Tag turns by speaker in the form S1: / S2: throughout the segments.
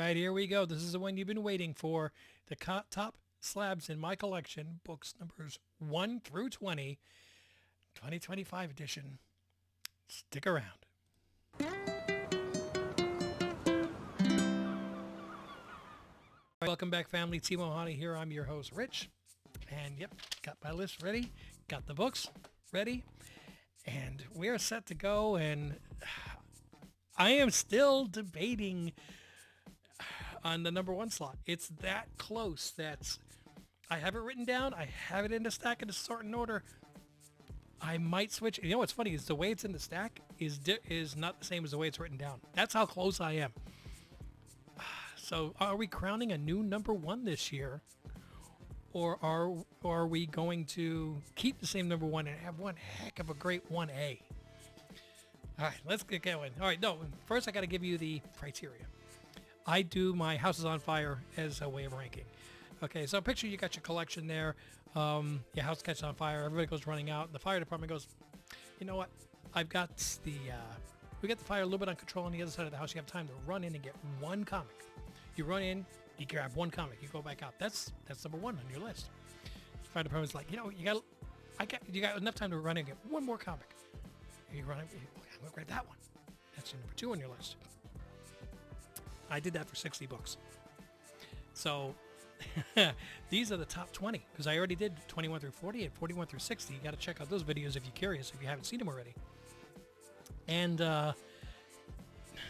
S1: right, here we go. This is the one you've been waiting for. The top slabs in my collection, books numbers 1 through 20, 2025 edition. Stick around. Welcome back, family. Timo Hani here. I'm your host, Rich. And yep, got my list ready. Got the books ready. And we're set to go. And I am still debating on the number one slot. It's that close that I have it written down. I have it in the stack in a certain order. I might switch. You know what's funny is the way it's in the stack is not the same as the way it's written down. That's how close I am. So are we crowning a new number one this year? Or are we going to keep the same number one and have one heck of a great 1A? All right, let's get going. All right, no, first I got to give you the criteria. I do my House is on Fire as a way of ranking. Okay, so picture you got your collection there. Your house catches on fire. Everybody goes running out. The fire department goes, you know what? I've got we got the fire a little bit under control on the other side of the house. You have time to run in and get one comic. You run in, you grab one comic, you go back out. That's number one on your list. The fire department's like, you know, you got enough time to run in and get one more comic. You run in, okay, I'm gonna grab that one. That's your number two on your list. I did that for 60 books. So these are the top 20 because I already did 21 through 40 and 41 through 60. You got to check out those videos if you're curious, if you haven't seen them already. And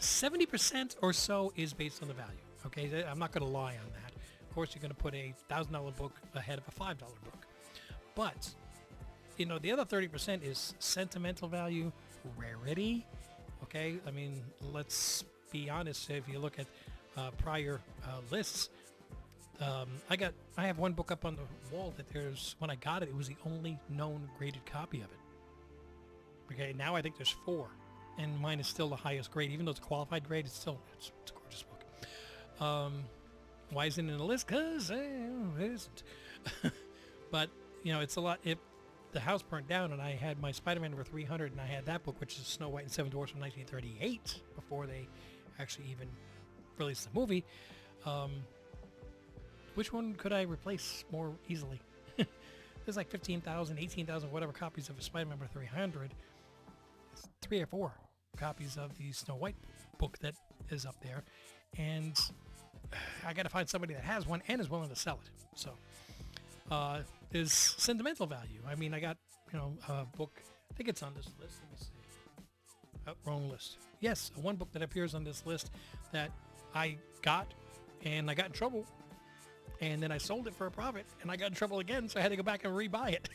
S1: 70% or so is based on the value. Okay, I'm not going to lie on that. Of course, you're going to put a $1,000 book ahead of a $5 book. But, you know, the other 30% is sentimental value, rarity. Okay, I mean, let's be honest. If you look at prior lists, I have one book up on the wall that when I got it, it was the only known graded copy of it. Okay, now I think there's 4, and mine is still the highest grade, even though it's a qualified grade. It's a gorgeous book. Why isn't it in the list? Because it isn't. But you know, it's a lot. If the house burnt down and I had my Spider-Man number 300, and I had that book, which is Snow White and Seven Dwarfs from 1938, before they actually even released the movie. Which one could I replace more easily? There's like 15,000, 18,000, whatever copies of a Spider-Man number 300. It's 3 or 4 copies of the Snow White book that is up there. And I got to find somebody that has one and is willing to sell it. So there's sentimental value. I mean, I got, you know, a book. I think it's on this list. Let me see. Wrong list. Yes, one book that appears on this list that I got, and I got in trouble. And then I sold it for a profit, and I got in trouble again, so I had to go back and rebuy it.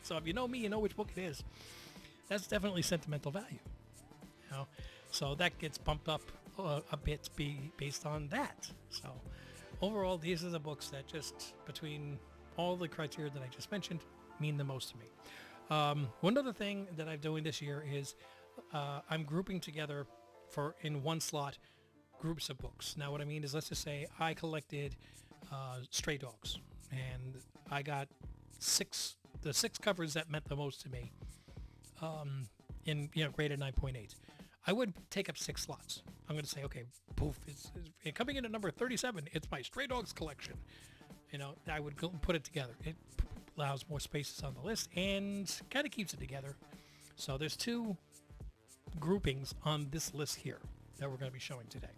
S1: So if you know me, you know which book it is. That's definitely sentimental value. You know? So that gets bumped up a bit based on that. So overall, these are the books that just, between all the criteria that I just mentioned, mean the most to me. One other thing that I'm doing this year is I'm grouping together in one slot groups of books. Now what I mean is, let's just say I collected Stray Dogs, and I got the six covers that meant the most to me, graded 9.8. I would take up 6 slots. I'm going to say, okay, poof, it's coming in at number 37. It's my Stray Dogs collection. You know, I would put it together. It allows more spaces on the list and kind of keeps it together. So there's 2 groupings on this list here that we're going to be showing today.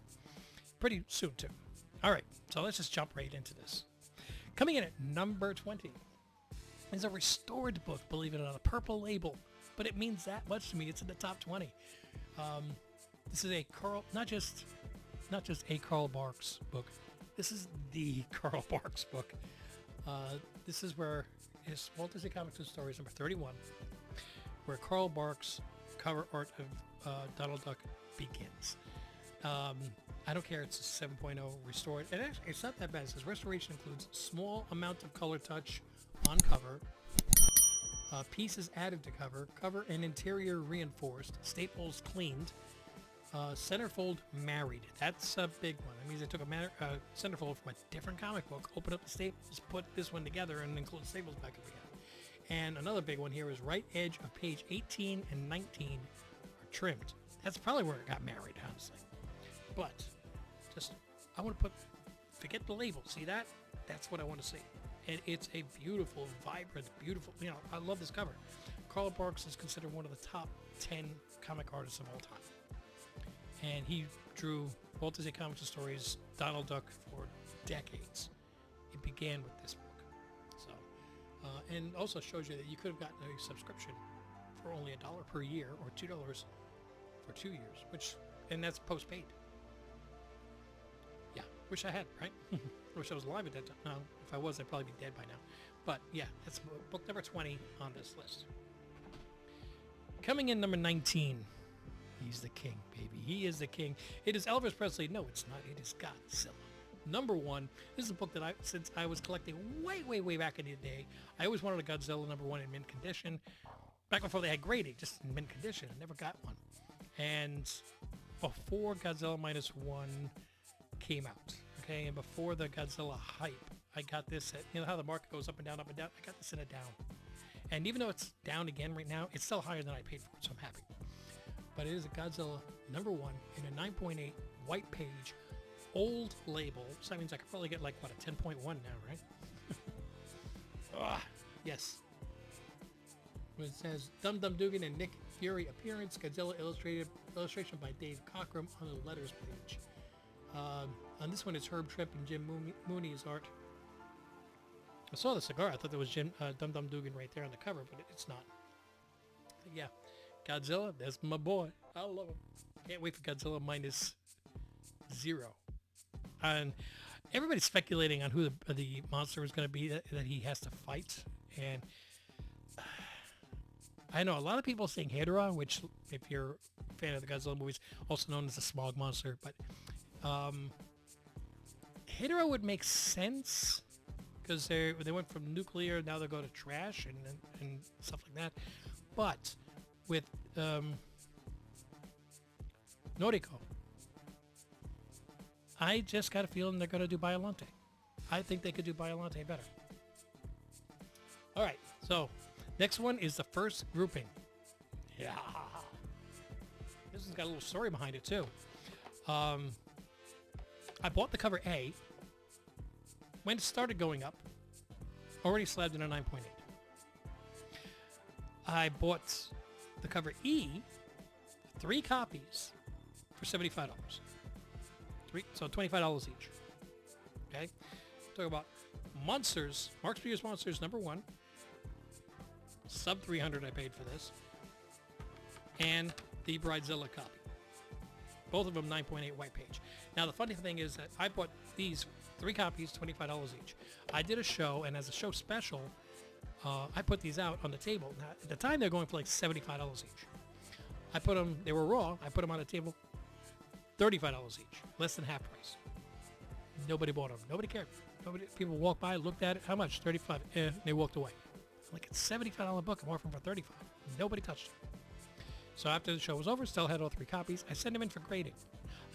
S1: Pretty soon, too. All right, so let's just jump right into this. Coming in at number 20 is a restored book, believe it or not, a purple label, but it means that much to me. It's in the top 20. This is a not just a Carl Barks book. This is the Carl Barks book. This is where his Walt Disney Comics and Stories number 31, where Carl Barks' cover art of Donald Duck begins. I don't care, it's a 7.0 restored. And actually, it's not that bad. It says restoration includes small amount of color touch on cover, pieces added to cover and interior reinforced, staples cleaned, centerfold married. That's a big one. That means they took a centerfold from a different comic book, opened up the staples, put this one together, and include the staples back up again. And another big one here is right edge of page 18 and 19 are trimmed. That's probably where it got married, honestly. But just I want to put, forget the label. See that? That's what I want to see. And it's a beautiful, vibrant, beautiful, I love this cover. Carl Barks is considered one of the top 10 comic artists of all time. And he drew Walt Disney Comics and Stories, Donald Duck for decades. It began with this book. So, and also shows you that you could have gotten a subscription for only $1 per year or $2 for 2 years, and that's post-paid. Yeah, wish I had, right? Wish I was alive at that time. No, if I was, I'd probably be dead by now. But yeah, that's book number 20 on this list. Coming in number 19. He's the king, baby. He is the king. It is Elvis Presley. No, it's not. It is Godzilla. Number 1. This is a book that since I was collecting way back in the day, I always wanted a Godzilla number 1 in mint condition. Back before they had grading, just in mint condition. I never got one. And before Godzilla Minus One came out, okay, and before the Godzilla hype, I got this at, you know how the market goes up and down, I got this in a down. And even though it's down again right now, it's still higher than I paid for it, so I'm happy. But it is a Godzilla number 1 in a 9.8 white page, old label. So that means I could probably get like, what, a 10.1 now, right? Yes. It says Dum Dum Dugan and Nick Fury appearance, Godzilla illustration by Dave Cockrum on the letters page. On this one, it's Herb Trimpe and Jim Mooney's art. I saw the cigar. I thought there was Dum Dum Dugan right there on the cover, but it's not. Yeah, Godzilla, that's my boy. I love him. Can't wait for Godzilla Minus Zero. And everybody's speculating on who the monster is going to be that he has to fight. And I know a lot of people saying Hedorah, which, if you're a fan of the Godzilla movies, also known as the Smog Monster, but Hedorah would make sense because they went from nuclear, now they go to trash and stuff like that. But with Noriko, I just got a feeling they're going to do Biollante. I think they could do Biollante better. All right, so next one is the first grouping. Yeah. This has got a little story behind it, too. I bought the cover A. When it started going up, already slabbed in a 9.8. I bought the cover E, 3 copies for $75. So $25 each. Okay? Talk about Monsters, Mark Spears Monsters number 1. Sub 300 I paid for this. And the Bridezilla copy. Both of them 9.8 white page. Now the funny thing is that I bought these 3 copies, $25 each. I did a show, and as a show special, I put these out on the table. Now, at the time, they're going for like $75 each. I put them, they were raw, I put them on the table, $35 each, less than half price. Nobody bought them. Nobody cared. People walked by, looked at it, how much? 35. They walked away. Like, it's a $75 book, I'm offering for 35. Nobody touched it. So after the show was over, still had all 3 copies. I sent them in for grading.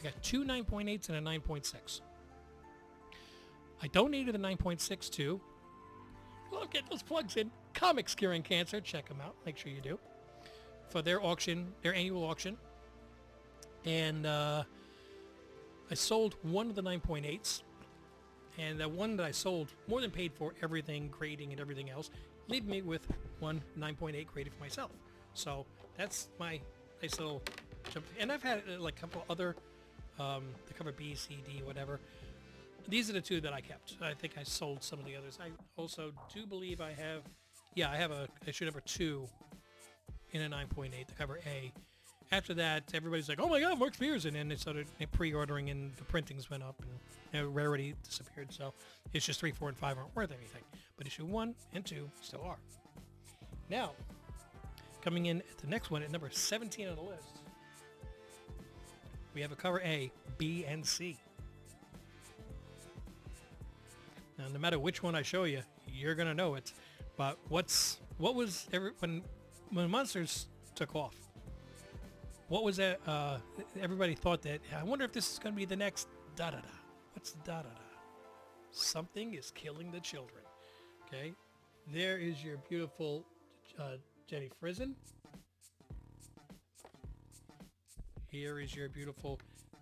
S1: I got 2 9.8s and a 9.6. I donated the 9.6 to, look at those plugs in, Comics Curing Cancer. Check them out. Make sure you do. For their auction, their annual auction. And I sold one of the 9.8s. And the one that I sold more than paid for everything, grading and everything else, leave me with one 9.8 graded for myself. So that's my nice little jump. And I've had like a couple other, the cover B, C, D, whatever. These are the 2 that I kept. I think I sold some of the others. I also do believe I have, I have a issue number 2 in a 9.8, the cover A. After that, everybody's like, oh my God, Mark Spears. And then they started pre-ordering and the printings went up and rarity disappeared. So issues 3, 4, and 5 aren't worth anything. But issue 1 and 2 still are. Now, coming in at the next one at number 17 on the list, we have a cover A, B, and C. Now, no matter which one I show you, you're gonna know it. But when Monsters took off? What was that? Everybody thought that. I wonder if this is gonna be the next da da da. What's da da da? Something is killing the children. Okay, there is your beautiful Jenny Frison. Here is your beautiful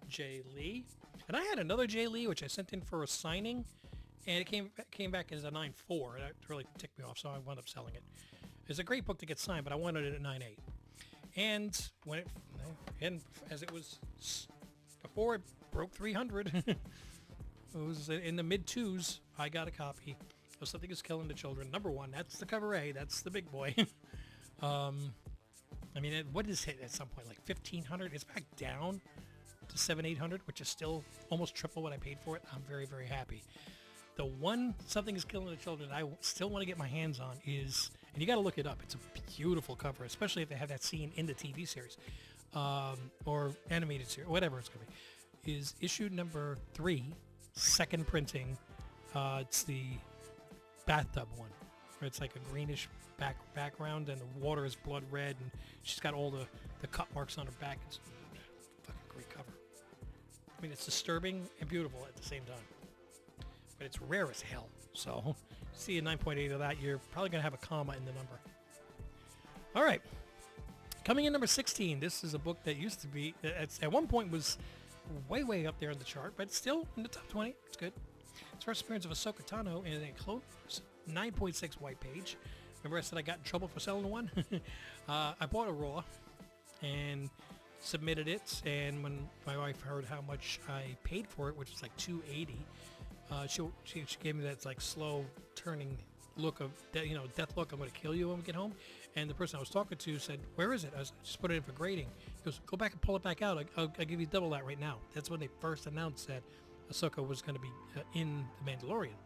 S1: Jay Lee. And I had another Jay Lee, which I sent in for a signing, and it came back as a 9.4. And that really ticked me off, so I wound up selling it. It's a great book to get signed, but I wanted it at 9.8. And when as it was before it broke 300, it was in the mid twos. I got a copy of Something Is Killing the Children, #1. That's the cover A. That's the big boy. I mean, what is it at some point? Like 1,500? It's back down to 700-800, which is still almost triple what I paid for it. I'm very, very happy. The one Something Is Killing the Children I still want to get my hands on is, and you got to look it up. It's a beautiful cover, especially if they have that scene in the TV series or animated series, whatever it's going to be. Is issue number 3, second printing. It's the bathtub one, where it's like a greenish background and the water is blood red, and she's got all the cut marks on her back. It's a fucking great cover. I mean, it's disturbing and beautiful at the same time. But it's rare as hell. So, see a 9.8 of that, you're probably going to have a comma in the number. All right. Coming in number 16, this is a book that used to be, at one point was way, way up there in the chart, but still in the top 20. It's good. It's first appearance of Ahsoka Tano in a Clone Wars 9.6 white page. Remember I said I got in trouble for selling one? I bought a raw and submitted it, and when my wife heard how much I paid for it, which was like $280, she gave me that like slow turning look of death look. I'm going to kill you when we get home. And the person I was talking to said, "Where is it?" I just put it in for grading. He goes, "Go back and pull it back out. I'll give you double that right now." That's when they first announced that Ahsoka was going to be in The Mandalorian.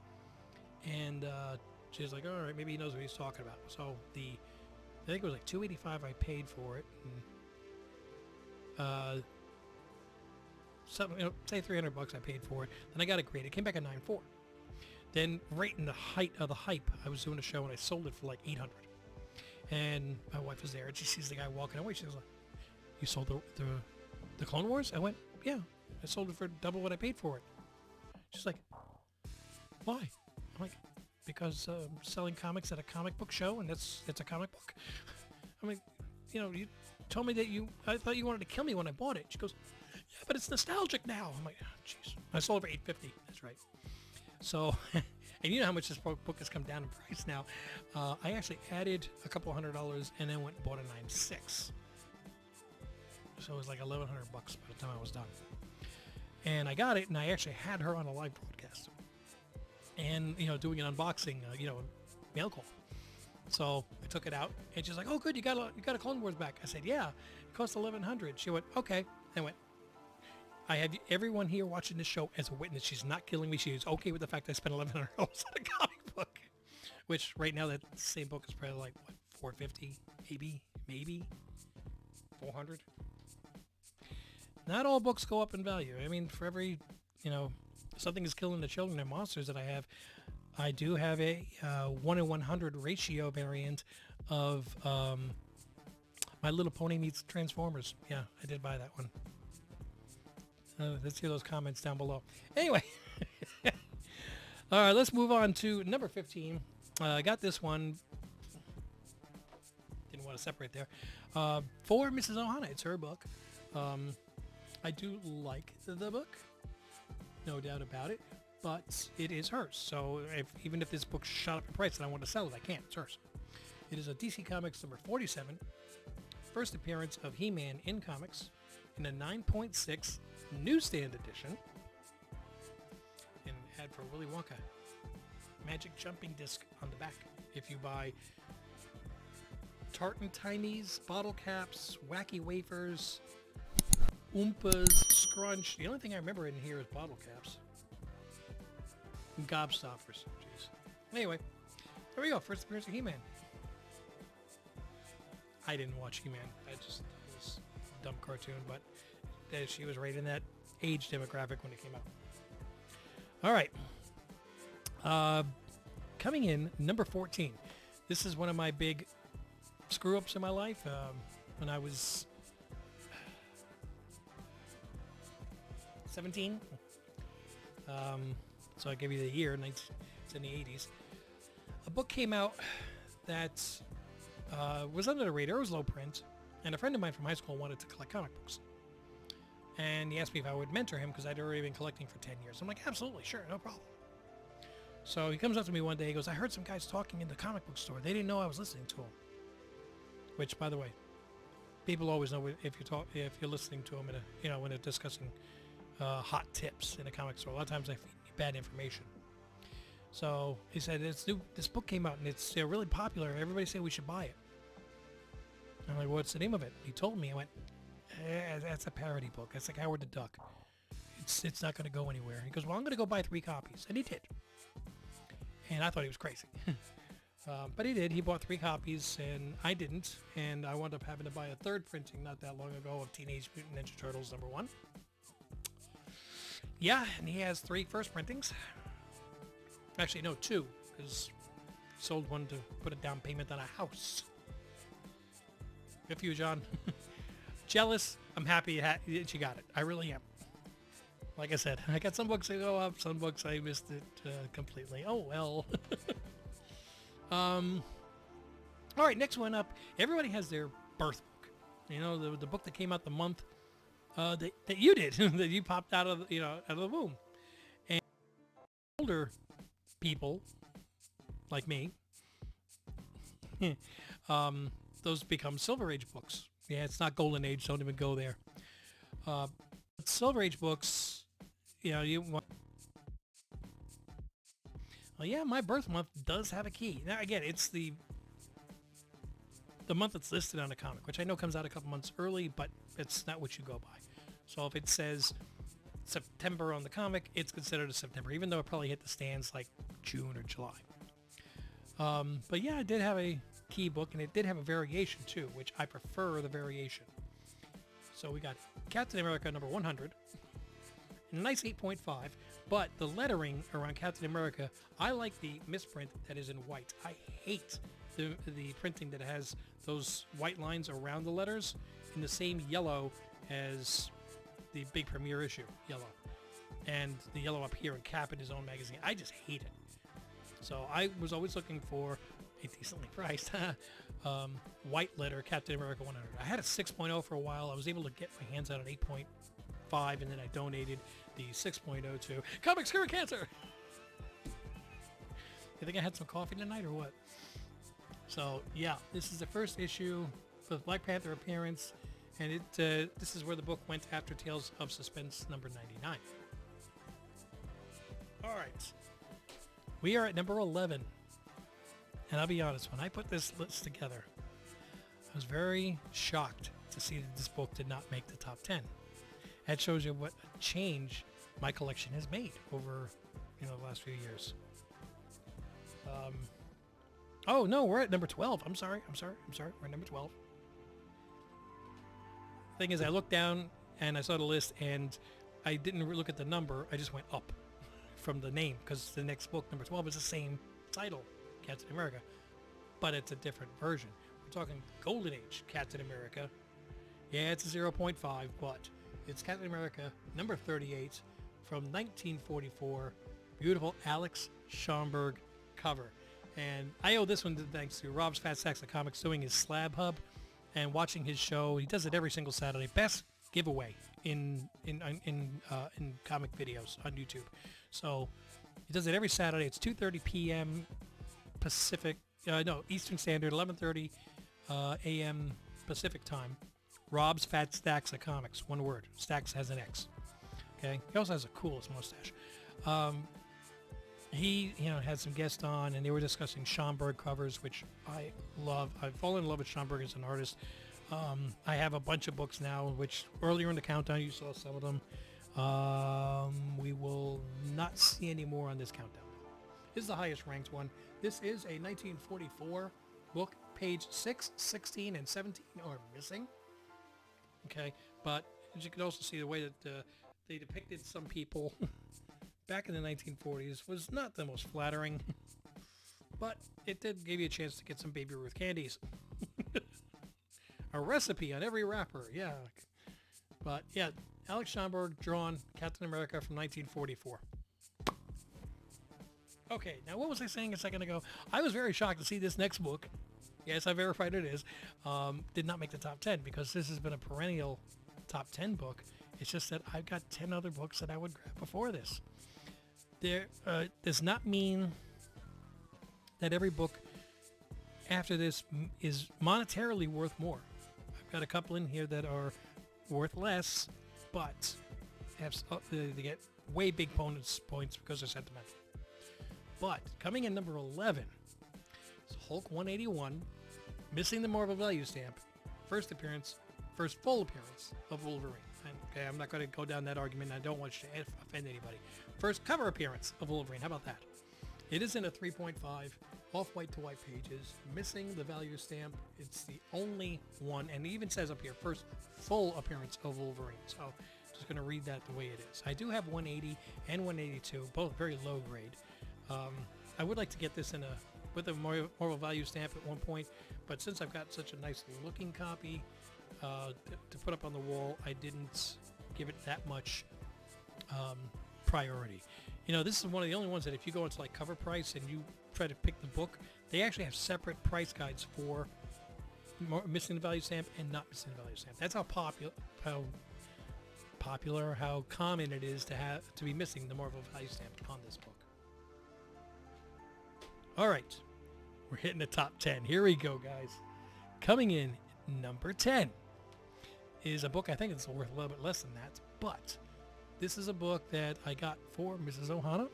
S1: And she was like, "All right, maybe he knows what he's talking about." So I think it was like $285 I paid for it. And, something, say $300 I paid for it. Then I got it graded. It came back at 9.4. Then right in the height of the hype, I was doing a show and I sold it for like $800. And my wife was there and she sees the guy walking away. She was like, "You sold the Clone Wars?" I went, "Yeah, I sold it for double what I paid for it." She's like, "Why?" I'm like, "Because I'm selling comics at a comic book show, and it's a comic book." I'm like, you told me that I thought you wanted to kill me when I bought it. She goes, "Yeah, but it's nostalgic now." I'm like, "Oh, jeez." I sold it for $850. That's right. So, and you know how much this book has come down in price now. I actually added a couple $100 and then went and bought a 9.6. So it was like $1,100 by the time I was done. And I got it, and I actually had her on a live broadcast. And, doing an unboxing, mail call. So I took it out, and she's like, "Oh, good, you got a Clone Wars back." I said, "Yeah, it cost $1,100. She went, "Okay." I went, "I have everyone here watching this show as a witness. She's not killing me. She's okay with the fact I spent $1,100 on a comic book." Which right now that same book is probably like, what, $450, maybe $400. Not all books go up in value. I mean, for every, Something Is Killing the Children and monsters that I do have a 1 in 100 ratio variant of My Little Pony Meets Transformers. Yeah, I did buy that one. Let's hear those comments down below. Anyway, all right, let's move on to number 15. I got this one. Didn't want to separate there. For Mrs. Ohana, it's her book. I do like the book, no doubt about it, but it is hers. So even if this book shot up in price and I want to sell it, I can't. It's hers. It is a DC Comics number 47, first appearance of He-Man in comics, in a 9.6 newsstand edition, and had for Willy Wonka magic jumping disc on the back. If you buy Tartan Timies, bottle caps, wacky wafers, Oompas, Scrunch. The only thing I remember in here is bottle caps. And Gobstoppers. Jeez. Anyway, there we go. First appearance of He-Man. I didn't watch He-Man. I just thought it was a dumb cartoon, but she was right in that age demographic when it came out. All right. Coming in, number 14. This is one of my big screw-ups in my life. When I was 17. So I give you the year, it's in the 80s. A book came out that was under the radar. It was low print, and a friend of mine from high school wanted to collect comic books. And he asked me if I would mentor him because I'd already been collecting for 10 years. I'm like, absolutely, sure, no problem. So he comes up to me one day, he goes, I heard some guys talking in the comic book store. They didn't know I was listening to them. Which, by the way, people always know if you're listening to them when they're discussing hot tips in a comic store. A lot of times they feed me bad information. So he said, this book came out and it's really popular. Everybody say we should buy it. I'm like, what's the name of it? He told me. I went, that's a parody book. That's like Howard the Duck. It's not going to go anywhere. He goes, well, I'm going to go buy 3 copies. And he did. And I thought he was crazy. But he did. He bought 3 copies, and I didn't. And I wound up having to buy a 3rd printing not that long ago of Teenage Mutant Ninja Turtles #1. Yeah, and he has 3 first printings. Actually, no, 2, because he sold one to put a down payment on a house. Good for you, John. Jealous. I'm happy that you got it. I really am. Like I said, I got some books that go up, some books I missed it completely. Oh, well. All right, next one up. Everybody has their birth book. You know, the book that came out the month that you did, that you popped out of the womb. And older people like me, those become Silver Age books. Yeah, it's not Golden Age. Don't even go there. Silver Age books, well, yeah, my birth month does have a key. Now, again, it's the month that's listed on the comic, which I know comes out a couple months early, but it's not what you go by. So if it says September on the comic, it's considered a September, even though it probably hit the stands like June or July. But yeah, I did have a key book, and it did have a variation too, which I prefer the variation. So we got Captain America number 100, a nice 8.5, but the lettering around Captain America, I like the misprint that is in white. I hate the printing that has those white lines around the letters in the same yellow as the big premiere issue yellow, and the yellow up here in Cap in his own magazine. I just hate it. So I was always looking for a decently priced white letter Captain America 100. I had a 6.0 for a while. I was able to get my hands on an 8.5, and then I donated the 6.0 to Comics Cure Cancer. You think I had some coffee tonight or what? So yeah, this is the first issue for the Black Panther appearance, and this is where the book went after Tales of Suspense number 99. All right, we are at number 11. And I'll be honest, when I put this list together, I was very shocked to see that this book did not make the top 10. That shows you what a change my collection has made over, the last few years. Oh no, we're at number 12. I'm sorry. We're at number 12. Thing is, I looked down and I saw the list, and I didn't look at the number. I just went up from the name, because the next book, number 12, is the same title, Captain America, but it's a different version. We're talking Golden Age Captain America. Yeah, it's a 0.5, but it's Captain America number 38 from 1944. Beautiful Alex Schomburg cover. And I owe this one thanks to Rob's Fat Stacks of Comics doing his Slab Hub and watching his show. He does it every single Saturday. Best giveaway in comic videos on YouTube. So he does it every Saturday. It's 2:30 p.m. Pacific, Eastern Standard, 11:30 a.m. Pacific time. Rob's Fat Stacks of Comics, one word. Stacks has an X. Okay. He also has the coolest mustache. He, had some guests on, and they were discussing Schomburg covers, which I love. I've fallen in love with Schomburg as an artist. I have a bunch of books now, which earlier in the countdown you saw some of them. We will not see any more on this countdown. This is the highest ranked one. This is a 1944 book. Page 6, 16, and 17 are missing. Okay, but as you can also see, the way that they depicted some people back in the 1940s was not the most flattering, but it did give you a chance to get some Baby Ruth candies. A recipe on every wrapper, yeah. But yeah, Alex Schomburg drawn Captain America from 1944. Okay, now what was I saying a second ago? I was very shocked to see this next book. Yes, I verified it is. Did not make the top 10, because this has been a perennial top 10 book, It's just that I've got 10 other books that I would grab before this. There does not mean that every book after this is monetarily worth more. I've got a couple in here that are worth less, but they get way big bonus points because they're sentimental. But coming in number 11 is Hulk 181, missing the Marvel value stamp, first full appearance of Wolverine. And, okay, I'm not going to go down that argument. I don't want to offend anybody. First cover appearance of Wolverine. How about that? It is in a 3.5, off-white to white pages, missing the value stamp. It's the only one, and it even says up here, first full appearance of Wolverine. So just going to read that the way it is. I do have 180 and 182, both very low grade. I would like to get this with a Marvel value stamp at one point, but since I've got such a nice looking copy to put up on the wall, I didn't give it that much priority. You know, this is one of the only ones that if you go into like Cover Price and you try to pick the book, they actually have separate price guides for missing the value stamp and not missing the value stamp. That's how common it is to be missing the Marvel value stamp on this book. All right, we're hitting the top 10. Here we go, guys. Coming in number 10 is a book I think it's worth a little bit less than that, but this is a book that I got for Mrs. Ohana.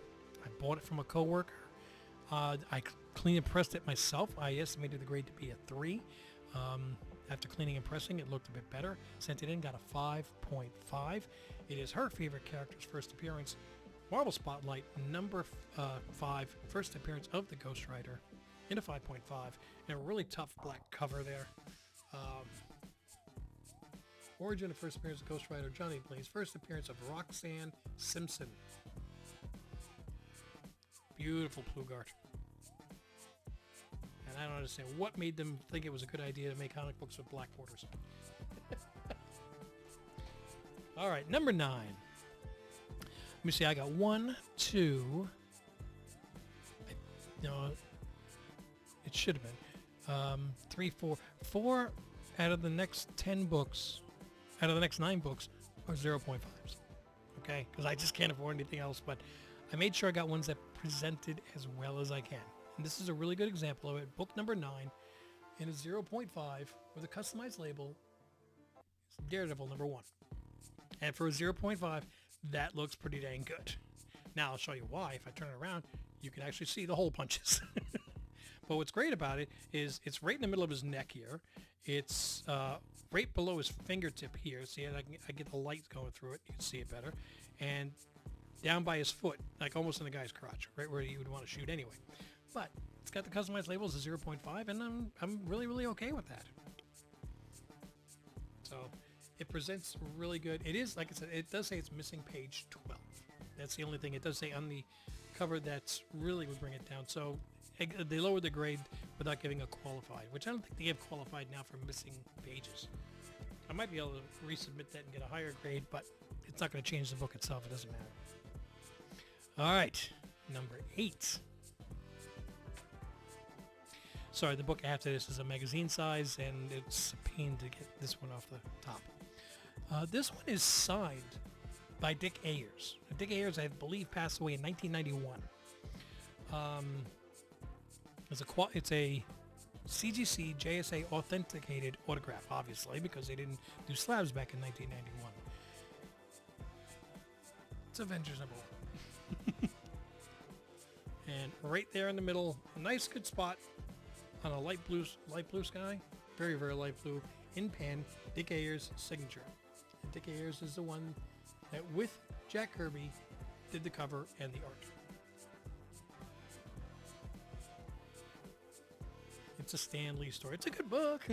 S1: I bought it from a coworker. I clean and pressed it myself. I estimated the grade to be a 3. After cleaning and pressing, it looked a bit better. Sent it in, got a 5.5. It is her favorite character's first appearance. Marvel Spotlight, number 5, first appearance of the Ghost Rider in a 5.5. And a really tough black cover there. Origin of first appearance of Ghost Rider, Johnny Blaze. First appearance of Roxanne Simpson. Beautiful Plugart. And I don't understand what made them think it was a good idea to make comic books with black borders. All right, number 9. Let me see, I got 1, 2... No, it should have been. 3, 4. 4 out of the next 10 books, out of the next 9 books, are 0.5s. Okay? Because I just can't afford anything else, but I made sure I got ones that presented as well as I can. And this is a really good example of it. Book number 9 in a 0.5 with a customized label. It's Daredevil number 1. And for a 0.5, that looks pretty dang good. Now I'll show you why. If I turn it around, you can actually see the hole punches. But what's great about it is it's right in the middle of his neck here. It's right below his fingertip here. See, I get the light going through it. You can see it better. And down by his foot, like almost in the guy's crotch, right where you would want to shoot anyway. But it's got the customized labels of 0.5, and I'm really, really okay with that. So it presents really good. It is, like I said, it does say it's missing page 12. That's the only thing it does say on the cover that's really would bring it down. So they lowered the grade without giving a qualified, which I don't think they give qualified now for missing pages. I might be able to resubmit that and get a higher grade, but it's not going to change the book itself. It doesn't matter. All right, number 8. Sorry, the book after this is a magazine size, and it's a pain to get this one off the top. This one is signed by Dick Ayers. Dick Ayers, I believe, passed away in 1991. It's a CGC JSA authenticated autograph, obviously, because they didn't do slabs back in 1991. It's Avengers number 1. And right there in the middle, a nice good spot on a light blue sky, very, very light blue, in pen, Dick Ayers' signature. And Dick Ayers is the one that, with Jack Kirby, did the cover and the art. It's a Stan Lee story. It's a good book.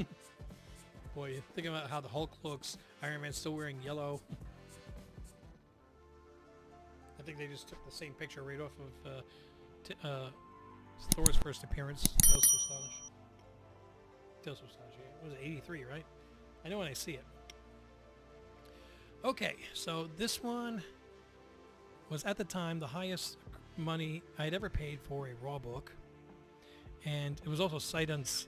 S1: Boy, you think about how the Hulk looks. Iron Man's still wearing yellow. I think they just took the same picture right off of Thor's first appearance. That was so stylish. That was so stylish. It was 83, right? I know when I see it. Okay, so this one was at the time the highest money I'd ever paid for a raw book. And it was also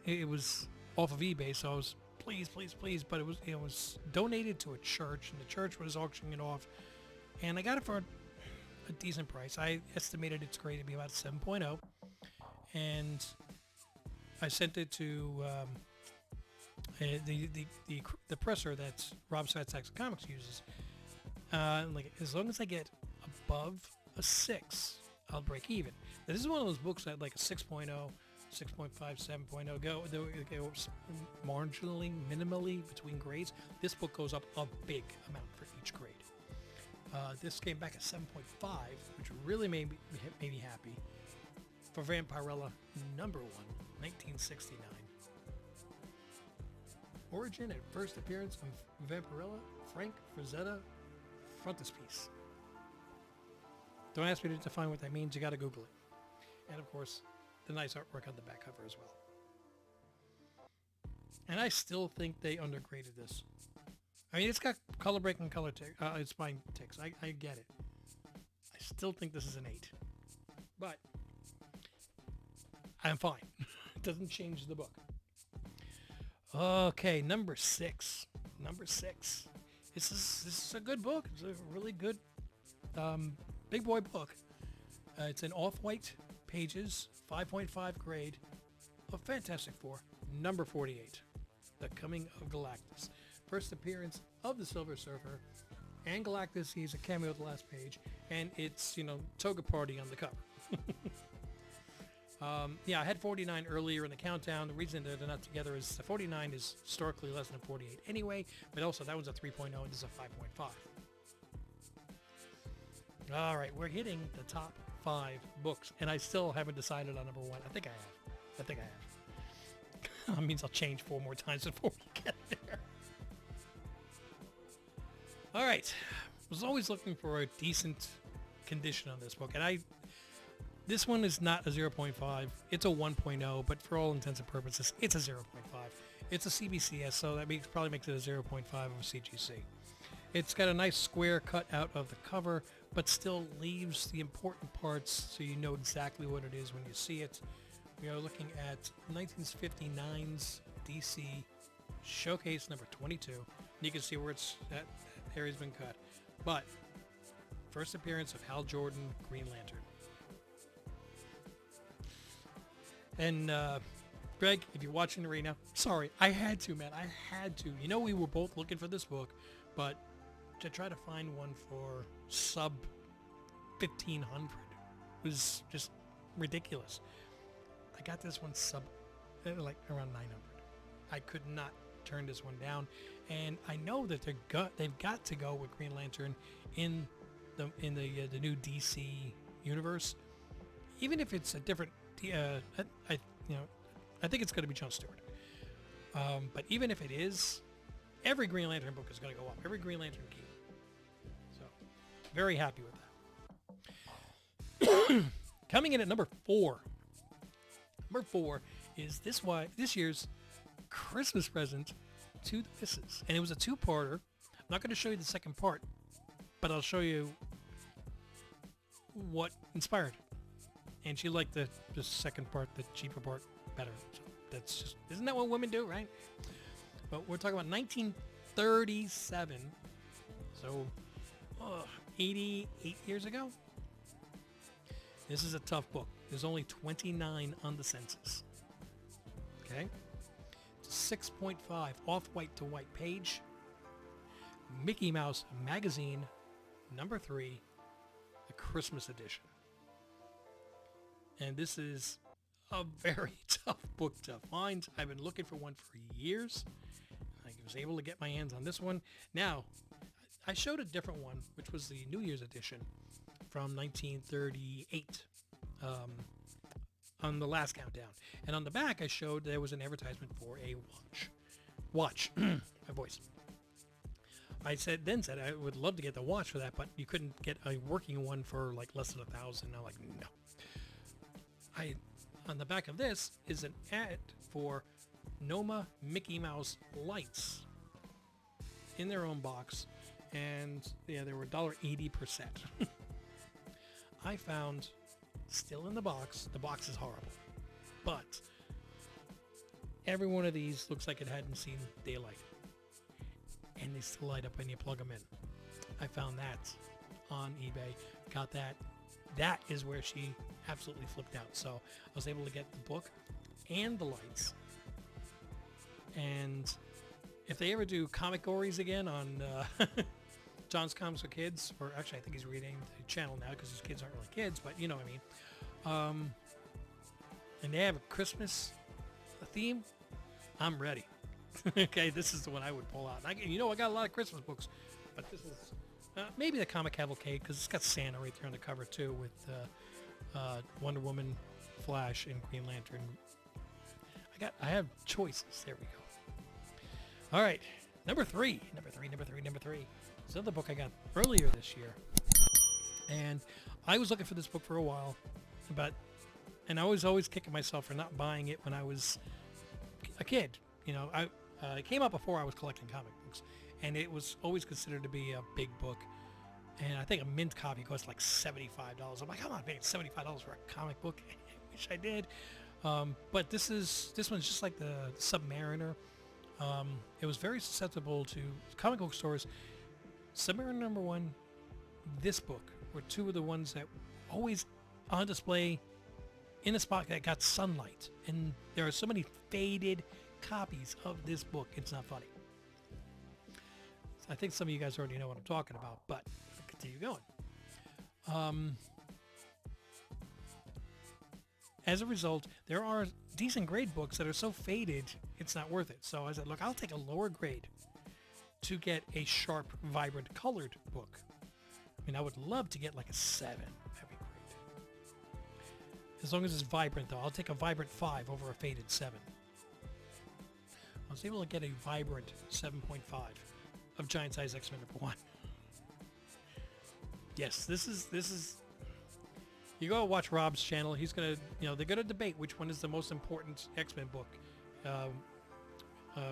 S1: it was off of eBay, so I was please, please, please. But it was donated to a church, and the church was auctioning it off, and I got it for a decent price. I estimated its grade to be about 7.0, and I sent it to the presser that Rob Sats Comics uses. Like, as long as I get above a 6, I'll break even. Now, this is one of those books that like a 6.0, 6.5, 7.0 go marginally, minimally between grades. This book goes up a big amount for each grade. This came back at 7.5, which really made me happy. For Vampirella #1, 1969. Origin and first appearance of Vampirella, Frank Frazetta, frontispiece. Don't ask me to define what that means, you gotta Google it. And of course, the nice artwork on the back cover as well. And I still think they undergraded this. I mean, it's got color break and color it's spine ticks. I get it. I still think this is an 8. But I'm fine. It doesn't change the book. Okay, number 6. Number 6. This is a good book. It's a really good big boy book. It's in off-white pages, 5.5 grade, of Fantastic Four, number 48, The Coming of Galactus. First appearance of the Silver Surfer, and Galactus. He's a cameo at the last page, and it's, Toga Party on the cover. Yeah, I had 49 earlier in the countdown. The reason that they're not together is 49 is historically less than 48 anyway, but also that was a 3.0 and this is a 5.5. All right, we're hitting the top 5 books, and I still haven't decided on number 1. I think I have. That means I'll change 4 more times before we get there. All right, I was always looking for a decent condition on this book, and this one is not a 0.5. It's a 1.0, but for all intents and purposes, it's a 0.5. It's a CBCS, so that probably makes it a 0.5 of a CGC. It's got a nice square cut out of the cover, but still leaves the important parts so you know exactly what it is when you see it. We are looking at 1959's DC Showcase number 22. You can see where that area's been cut. But first appearance of Hal Jordan, Green Lantern. And Greg, if you're watching the arena, sorry, I had to, man. I had to. We were both looking for this book, but to try to find one for sub 1,500 was just ridiculous. I got this one like around 900. I could not turn this one down, and I know that they've got to go with Green Lantern in the new DC universe, even if it's a different. I think it's going to be John Stewart. But even if it is, every Green Lantern book is going to go up. Every Green Lantern key. So, very happy with that. Coming in at number 4. Number 4 is this year's Christmas present to the missus. And it was a 2-parter. I'm not going to show you the second part, but I'll show you what inspired it. And she liked the second part, the cheaper part, better. So that's just, isn't that what women do, right? But we're talking about 1937. So, 88 years ago. This is a tough book. There's only 29 on the census. Okay? It's 6.5 off-white to white page. Mickey Mouse Magazine, number 3, the Christmas edition. And this is a very tough book to find. I've been looking for one for years. I was able to get my hands on this one. Now, I showed a different one, which was the New Year's edition from 1938 on the last countdown. And on the back, I showed there was an advertisement for a watch. My voice. I said I would love to get the watch for that, but you couldn't get a working one for like less than $1,000. I'm like, no. On the back of this is an ad for Noma Mickey Mouse lights in their own box, and yeah, they were $1.80 per set. I found, still in the box is horrible, but Every one of these looks like it hadn't seen daylight. And they still light up when you plug them in. I found that on eBay. Got that. That is where she absolutely flipped out. So I was able to get the book and the lights. And if they ever do comic gories again on John's Comics for Kids, or actually I think he's renamed the channel now because his kids aren't really kids, but you know what I mean. And they have a Christmas theme, I'm ready. Okay, this is the one I would pull out. And I got a lot of Christmas books, but this is maybe the Comic Cavalcade because it's got Santa right there on the cover too with Wonder Woman, Flash, and Green Lantern. I have choices. There we go. All right, number three. It's another book I got earlier this year, and I was looking for this book for a while, and I was always kicking myself for not buying it when I was a kid. You know, it came out before I was collecting comic books, and it was always considered to be a big book. And I think a mint copy costs like $75. I'm like, I'm not paying $75 for a comic book. I wish I did. But this one's just like the Submariner. It was very susceptible to comic book stores. Submariner #1, this book were two of the ones that always on display in a spot that got sunlight. And there are so many faded copies of this book. It's not funny. I think some of you guys already know what I'm talking about, but I'll continue going. As a result, there are decent grade books that are so faded, it's not worth it. So I said, look, I'll take a lower grade to get a sharp, vibrant, colored book. I mean, I would love to get like a 7. That'd be great. As long as it's vibrant, though. I'll take a vibrant 5 over a faded 7. I was able to get a vibrant 7.5 of Giant Size X-Men #1. Yes, this is. You go watch Rob's channel. He's gonna, they're gonna debate which one is the most important X-Men book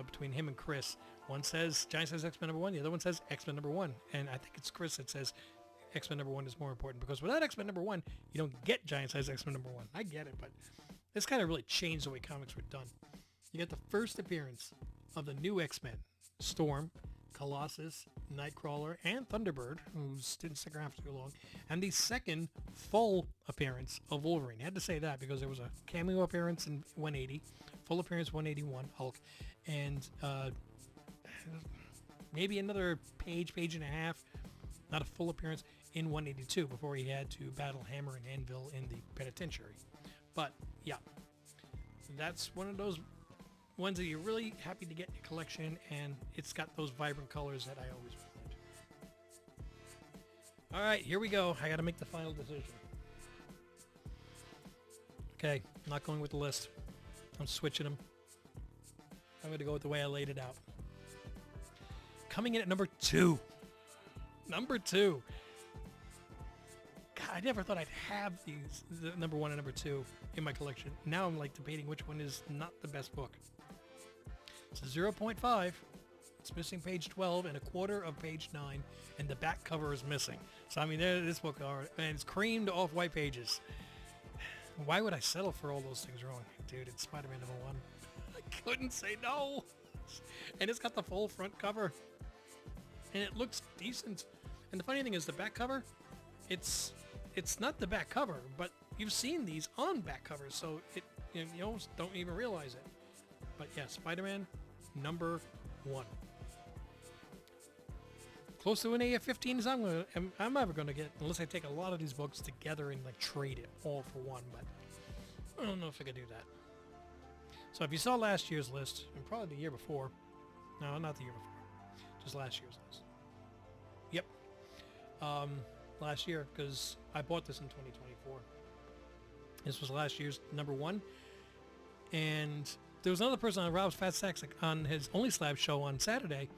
S1: between him and Chris. One says Giant Size X-Men #1. The other one says X-Men #1. And I think it's Chris that says X-Men #1 is more important because without X-Men #1, you don't get Giant Size X-Men #1. I get it, but this kind of really changed the way comics were done. You get the first appearance of the new X-Men: Storm, Colossus, Nightcrawler, and Thunderbird, who didn't stick around for too long, and the second full appearance of Wolverine. I had to say that because there was a cameo appearance in 180, full appearance 181, Hulk, and maybe another page and a half, not a full appearance, in 182 before he had to battle Hammer and Anvil in the penitentiary. But yeah, that's one of those ones that you're really happy to get in your collection, and it's got those vibrant colors that I always wanted. All right, here we go. I got to make the final decision. Okay, I'm not going with the list. I'm switching them. I'm going to go with the way I laid it out. Coming in at number 2. Number 2. God, I never thought I'd have these, the #1 and #2 in my collection. Now I'm like debating which one is not the best book. It's a 0.5. It's missing page 12 and a quarter of page 9, and the back cover is missing. So, I mean, this book, and it's creamed off white pages. Why would I settle for all those things wrong? Dude, it's Spider-Man #1. I couldn't say no. And it's got the full front cover. And it looks decent. And the funny thing is the back cover, it's not the back cover, but you've seen these on back covers, so you almost don't even realize it. But yeah, Spider-Man #1. Close to an AF-15 as I'm ever going to get, unless I take a lot of these books together and like trade it all for one, but I don't know if I could do that. So if you saw last year's list, and probably the year before, no, not the year before, just last year's list. Yep. Last year, because I bought this in 2024. This was last year's #1, and there was another person on Rob's Fat Stacks on his Only Slabs show on Saturday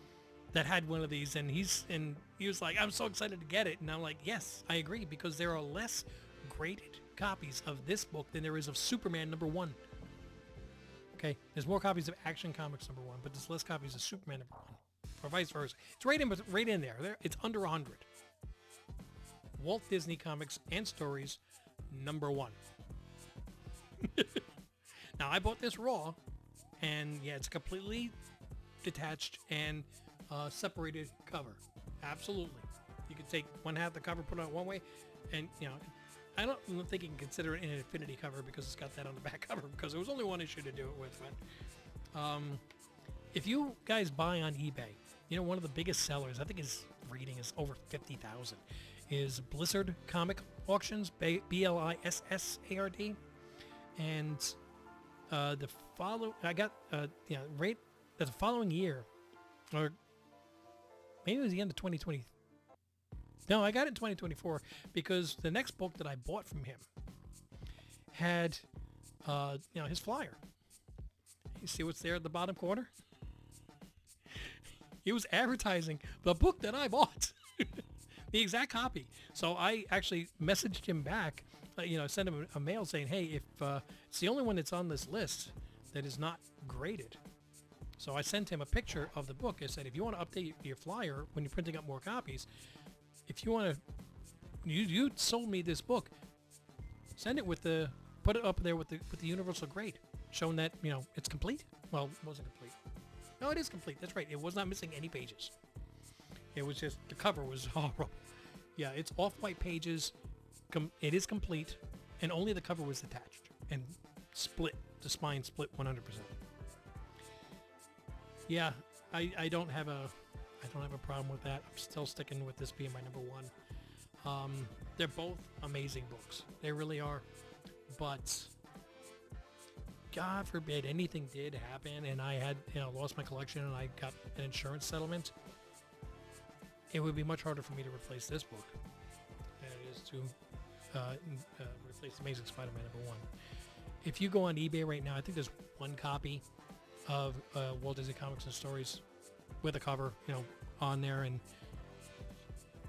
S1: that had one of these, and he was like, I'm so excited to get it. And I'm like, yes, I agree, because there are less graded copies of this book than there is of Superman #1. Okay, there's more copies of Action Comics #1, but there's less copies of Superman #1, or vice versa. It's right in there. It's under 100. Walt Disney Comics and Stories #1. Now, I bought this raw, And yeah, it's a completely detached and separated cover. Absolutely. You could take one half of the cover, put it on one way, and I don't think you can consider it an infinity cover because it's got that on the back cover because there was only one issue to do it with. But if you guys buy on eBay, one of the biggest sellers, I think his rating is over 50,000, is Blizzard Comic Auctions, Blissard, and the following year, or maybe it was the end of 2020. No, I got it in 2024 because the next book that I bought from him had, his flyer. You see what's there at the bottom corner? He was advertising the book that I bought, the exact copy. So I actually messaged him back, sent him a mail saying, hey, if it's the only one that's on this list that is not graded. So I sent him a picture of the book. I said, if you want to update your flyer when you're printing up more copies, if you want to, you sold me this book, send it put it up there with the universal grade, showing that, it's complete. Well, it wasn't complete. No, it is complete. That's right. It was not missing any pages. It was just, the cover was horrible. Yeah, it's off-white pages. It is complete, and only the cover was detached and split. The spine split 100%. Yeah, I don't have a problem with that. I'm still sticking with this being my number one. They're both amazing books. They really are. But God forbid anything did happen and I had lost my collection and I got an insurance settlement, it would be much harder for me to replace this book than it is to replace Amazing Spider-Man #1. If you go on eBay right now, I think there's one copy of Walt Disney Comics and Stories with a cover, on there, and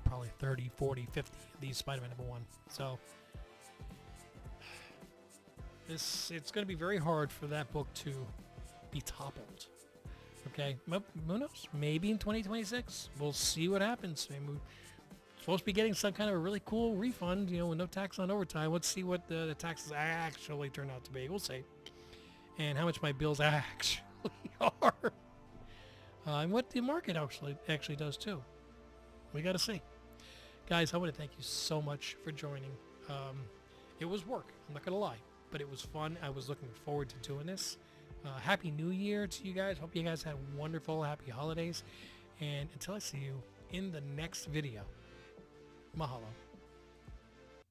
S1: probably 30, 40, 50 of these Spider-Man #1. So it's going to be very hard for that book to be toppled. Okay, who knows? Maybe in 2026, we'll see what happens. I mean, we're supposed to be getting some kind of a really cool refund, with no tax on overtime. Let's see what the taxes actually turn out to be. We'll see. And how much my bills actually are. And what the market actually does too. We got to see. Guys, I want to thank you so much for joining. It was work, I'm not going to lie, but it was fun. I was looking forward to doing this. Happy New Year to you guys. Hope you guys had wonderful, happy holidays. And until I see you in the next video, mahalo.